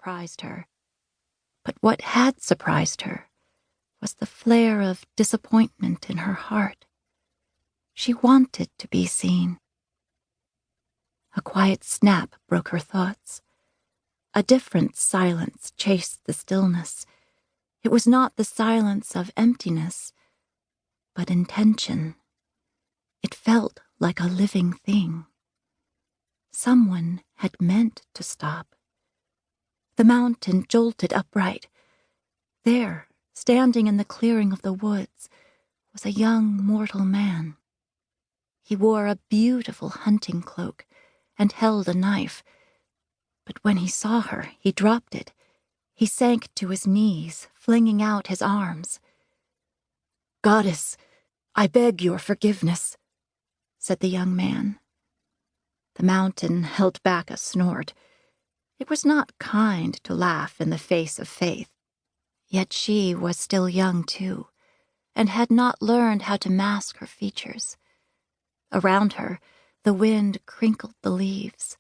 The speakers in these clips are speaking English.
surprised her. But what had surprised her was the flare of disappointment in her heart. She wanted to be seen. A quiet snap broke her thoughts. A different silence chased the stillness. It was not the silence of emptiness, but intention. It felt like a living thing. Someone had meant to stop. The mountain jolted upright. There, standing in the clearing of the woods, was a young mortal man. He wore a beautiful hunting cloak and held a knife, but when he saw her, he dropped it. He sank to his knees, flinging out his arms. "Goddess, I beg your forgiveness," said the young man. The mountain held back a snort. It was not kind to laugh in the face of faith. Yet she was still young, too, and had not learned how to mask her features. Around her, the wind crinkled the leaves.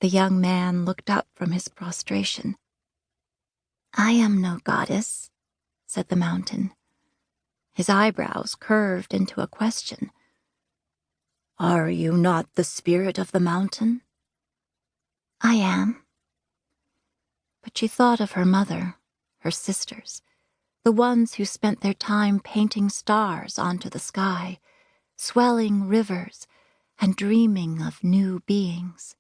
The young man looked up from his prostration. "I am no goddess," said the mountain. His eyebrows curved into a question. "Are you not the spirit of the mountain?" "I am." But she thought of her mother, her sisters, the ones who spent their time painting stars onto the sky, swelling rivers, and dreaming of new beings.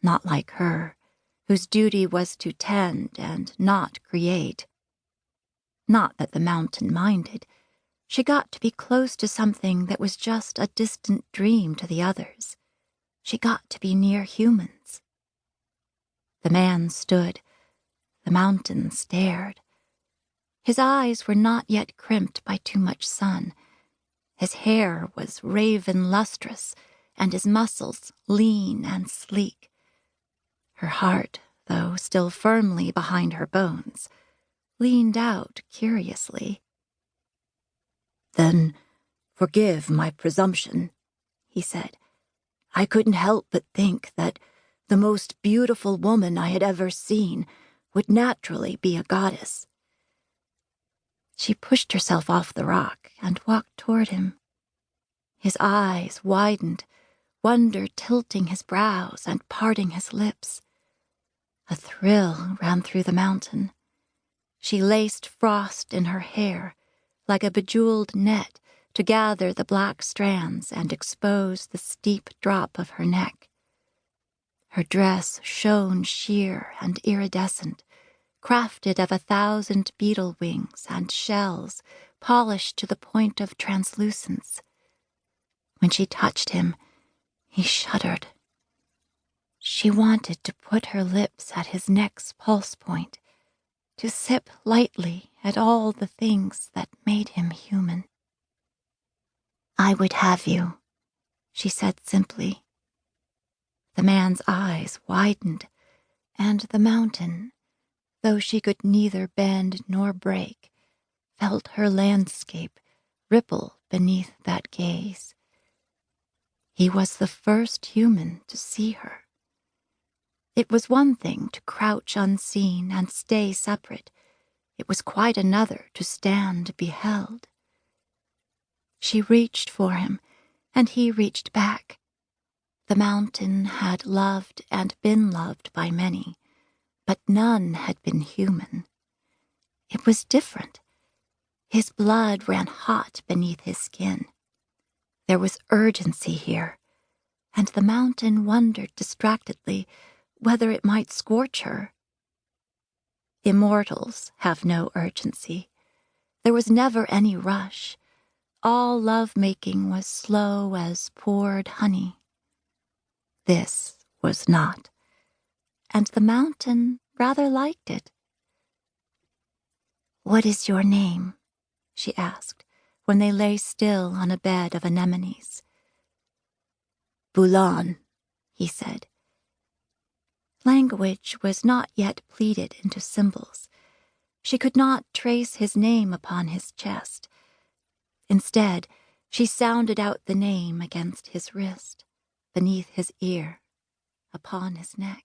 Not like her, whose duty was to tend and not create. Not that the mountain minded. She got to be close to something that was just a distant dream to the others. She got to be near humans. The man stood. The mountain stared. His eyes were not yet crimped by too much sun. His hair was raven lustrous, and his muscles lean and sleek. Her heart, though still firmly behind her bones, leaned out curiously. "Then forgive my presumption," he said. "I couldn't help but think that the most beautiful woman I had ever seen would naturally be a goddess." She pushed herself off the rock and walked toward him. His eyes widened, wonder tilting his brows and parting his lips. A thrill ran through the mountain. She laced frost in her hair, like a bejeweled net, to gather the black strands and expose the steep drop of her neck. Her dress shone sheer and iridescent, crafted of 1,000 beetle wings and shells, polished to the point of translucence. When she touched him, he shuddered. She wanted to put her lips at his neck's pulse point, to sip lightly at all the things that made him human. "I would have you," she said simply. The man's eyes widened, and the mountain, though she could neither bend nor break, felt her landscape ripple beneath that gaze. He was the first human to see her. It was one thing to crouch unseen and stay separate. It was quite another to stand beheld. She reached for him, and he reached back. The mountain had loved and been loved by many, but none had been human. It was different. His blood ran hot beneath his skin. There was urgency here, and the mountain wondered distractedly whether it might scorch her. Immortals have no urgency. There was never any rush. All love-making was slow as poured honey. This was not, and the mountain rather liked it. "What is your name?" she asked, when they lay still on a bed of anemones. "Bulan," he said. Language was not yet pleated into symbols. She could not trace his name upon his chest. Instead, she sounded out the name against his wrist, beneath his ear, upon his neck.